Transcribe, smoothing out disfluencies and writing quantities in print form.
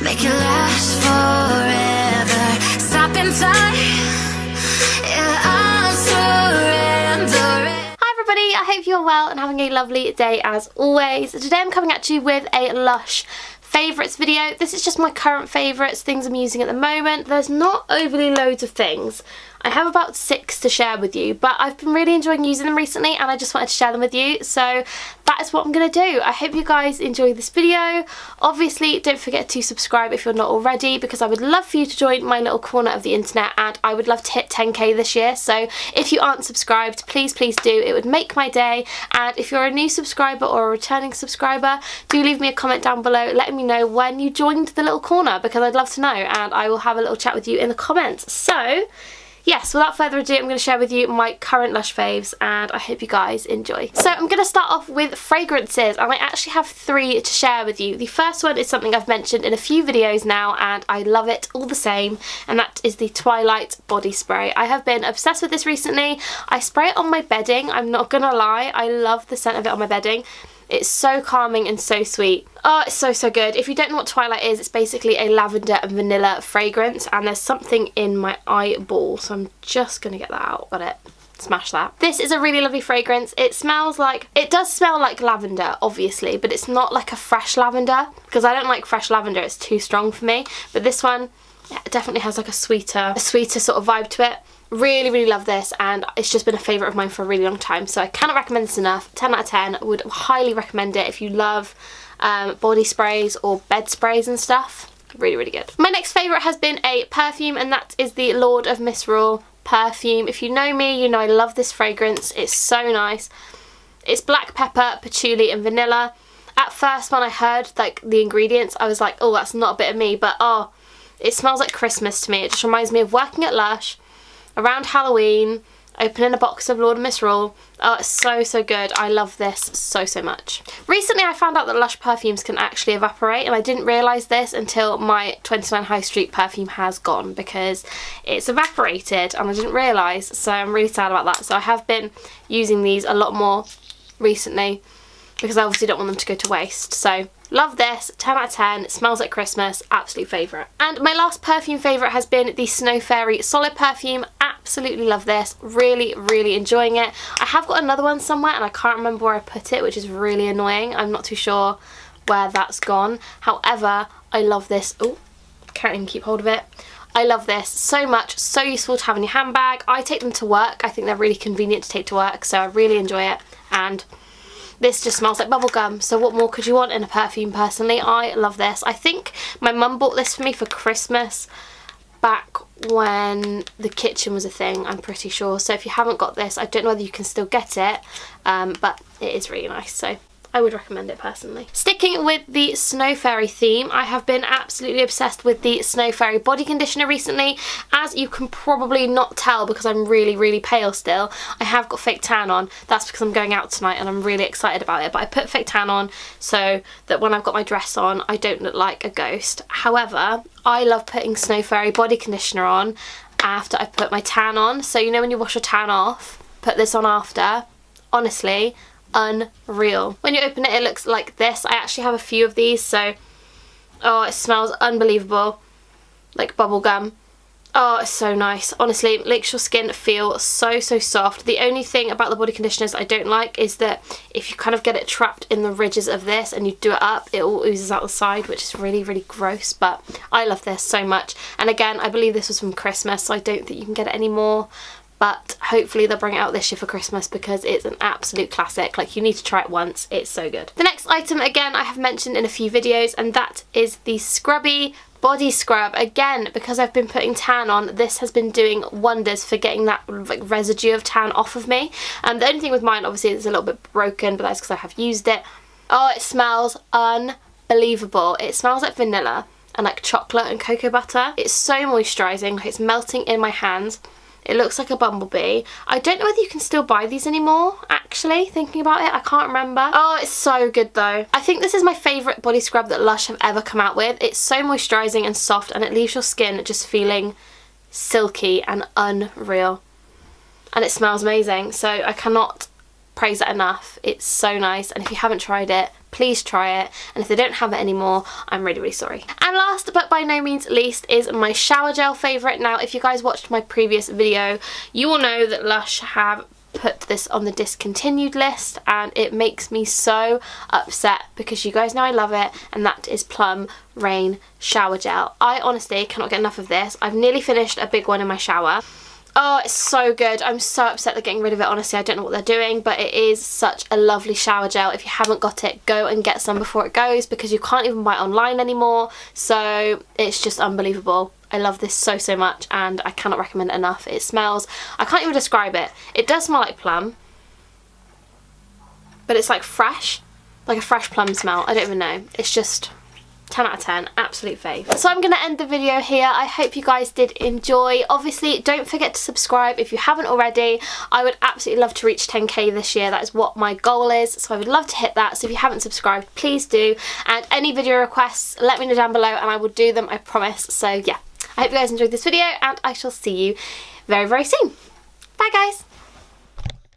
make it last forever. Stop in time, yeah, I'll surrender it. Hi everybody, I hope you're well and having a lovely day as always. Today I'm coming at you with a Lush favourites video. This is just my current favourites, things I'm using at the moment. There's not overly loads of things. I have about 6 to share with you, but I've been really enjoying using them recently and I just wanted to share them with you, so that is what I'm going to do. I hope you guys enjoy this video. Obviously, don't forget to subscribe if you're not already, because I would love for you to join my little corner of the internet and I would love to hit 10k this year, so if you aren't subscribed, please do. It would make my day, and if you're a new subscriber or a returning subscriber, do leave me a comment down below letting me know when you joined the little corner, because I'd love to know and I will have a little chat with you in the comments. So yes, without further ado, I'm going to share with you my current Lush faves and I hope you guys enjoy. So I'm going to start off with fragrances, and I actually have 3 to share with you. The first one is something I've mentioned in a few videos now and I love it all the same, and that is the Twilight body spray. I have been obsessed with this recently. I spray it on my bedding, I'm not going to lie, I love the scent of it on my bedding. It's so calming and so sweet. Oh, it's so good. If you don't know what Twilight is, it's basically a lavender and vanilla fragrance, and there's something in my eyeball, so I'm just gonna get that out. Got it. Smash that. This is a really lovely fragrance. It smells like, it does smell like lavender obviously, but it's not like a fresh lavender, because I don't like fresh lavender, it's too strong for me. But this one, yeah, it definitely has like a sweeter sort of vibe to it. Really love this, and it's just been a favourite of mine for a really long time, so I cannot recommend this enough. 10 out of 10, would highly recommend it if you love body sprays or bed sprays and stuff. Really good. My next favourite has been a perfume, and that is the Lord of Misrule perfume. If you know me, you know I love this fragrance. It's so nice. It's black pepper, patchouli and vanilla. At first when I heard like the ingredients, I was like, oh, that's not a bit of me, but oh, it smells like Christmas to me. It just reminds me of working at Lush around Halloween, opening a box of Lord of Misrule. Oh, it's so good. I love this so much. Recently I found out that Lush perfumes can actually evaporate, and I didn't realise this until my 29 High Street perfume has gone, because it's evaporated and I didn't realise, so I'm really sad about that. So I have been using these a lot more recently, because I obviously don't want them to go to waste. So love this, 10 out of 10, it smells like Christmas, absolute favourite. And my last perfume favourite has been the Snow Fairy Solid perfume. Absolutely love this, really enjoying it. I have got another one somewhere and I can't remember where I put it, which is really annoying. I'm not too sure where that's gone. However, I love this. Oh, can't even keep hold of it. I love this so much, so useful to have in your handbag. I take them to work, I think they're really convenient to take to work, so I really enjoy it. And this just smells like bubblegum, so what more could you want in a perfume personally? I love this. I think my mum bought this for me for Christmas back when the kitchen was a thing, I'm pretty sure. So if you haven't got this, I don't know whether you can still get it, but it is really nice, so I would recommend it personally. Sticking with the Snow Fairy theme, I have been absolutely obsessed with the Snow Fairy body conditioner recently. As you can probably not tell because I'm really pale still, I have got fake tan on. That's because I'm going out tonight and I'm really excited about it, but I put fake tan on so that when I've got my dress on I don't look like a ghost. However, I love putting Snow Fairy body conditioner on after I put my tan on. So you know when you wash your tan off, put this on after. Honestly, unreal. When you open it, it looks like this. I actually have a few of these, so oh, it smells unbelievable, like bubblegum. Oh, it's so nice. Honestly, it makes your skin feel so soft. The only thing about the body conditioners I don't like is that if you kind of get it trapped in the ridges of this and you do it up, it all oozes out the side, which is really gross, but I love this so much. And again, I believe this was from Christmas, so I don't think you can get it anymore. But hopefully they'll bring it out this year for Christmas, because it's an absolute classic. Like, you need to try it once, it's so good. The next item, again, I have mentioned in a few videos, and that is the Scrubby body scrub. Again, because I've been putting tan on, this has been doing wonders for getting that like residue of tan off of me. The only thing with mine, obviously, it's a little bit broken, but that's because I have used it. Oh, it smells unbelievable. It smells like vanilla and like chocolate and cocoa butter. It's so moisturising, like it's melting in my hands. It looks like a bumblebee. I don't know whether you can still buy these anymore, actually, thinking about it. I can't remember. Oh, it's so good though. I think this is my favourite body scrub that Lush have ever come out with. It's so moisturising and soft, and it leaves your skin just feeling silky and unreal. And it smells amazing, so I cannot praise it enough. It's so nice, and if you haven't tried it, please try it, and if they don't have it anymore, I'm really, really sorry. And last but by no means least is my shower gel favourite. Now, if you guys watched my previous video, you will know that Lush have put this on the discontinued list, and it makes me so upset because you guys know I love it, and that is Plum Rain Shower Gel. I honestly cannot get enough of this. I've nearly finished a big one in my shower. Oh, it's so good. I'm so upset they're getting rid of it. Honestly, I don't know what they're doing, but it is such a lovely shower gel. If you haven't got it, go and get some before it goes, because you can't even buy it online anymore. So it's just unbelievable. I love this so, so much, and I cannot recommend it enough. It smells, I can't even describe it. It does smell like plum, but it's like fresh, like a fresh plum smell. I don't even know. It's just 10 out of 10, absolute fave. So I'm going to end the video here. I hope you guys did enjoy. Obviously, don't forget to subscribe if you haven't already. I would absolutely love to reach 10k this year. That is what my goal is, so I would love to hit that. So if you haven't subscribed, please do. And any video requests, let me know down below and I will do them, I promise. So yeah, I hope you guys enjoyed this video, and I shall see you very, very soon. Bye guys.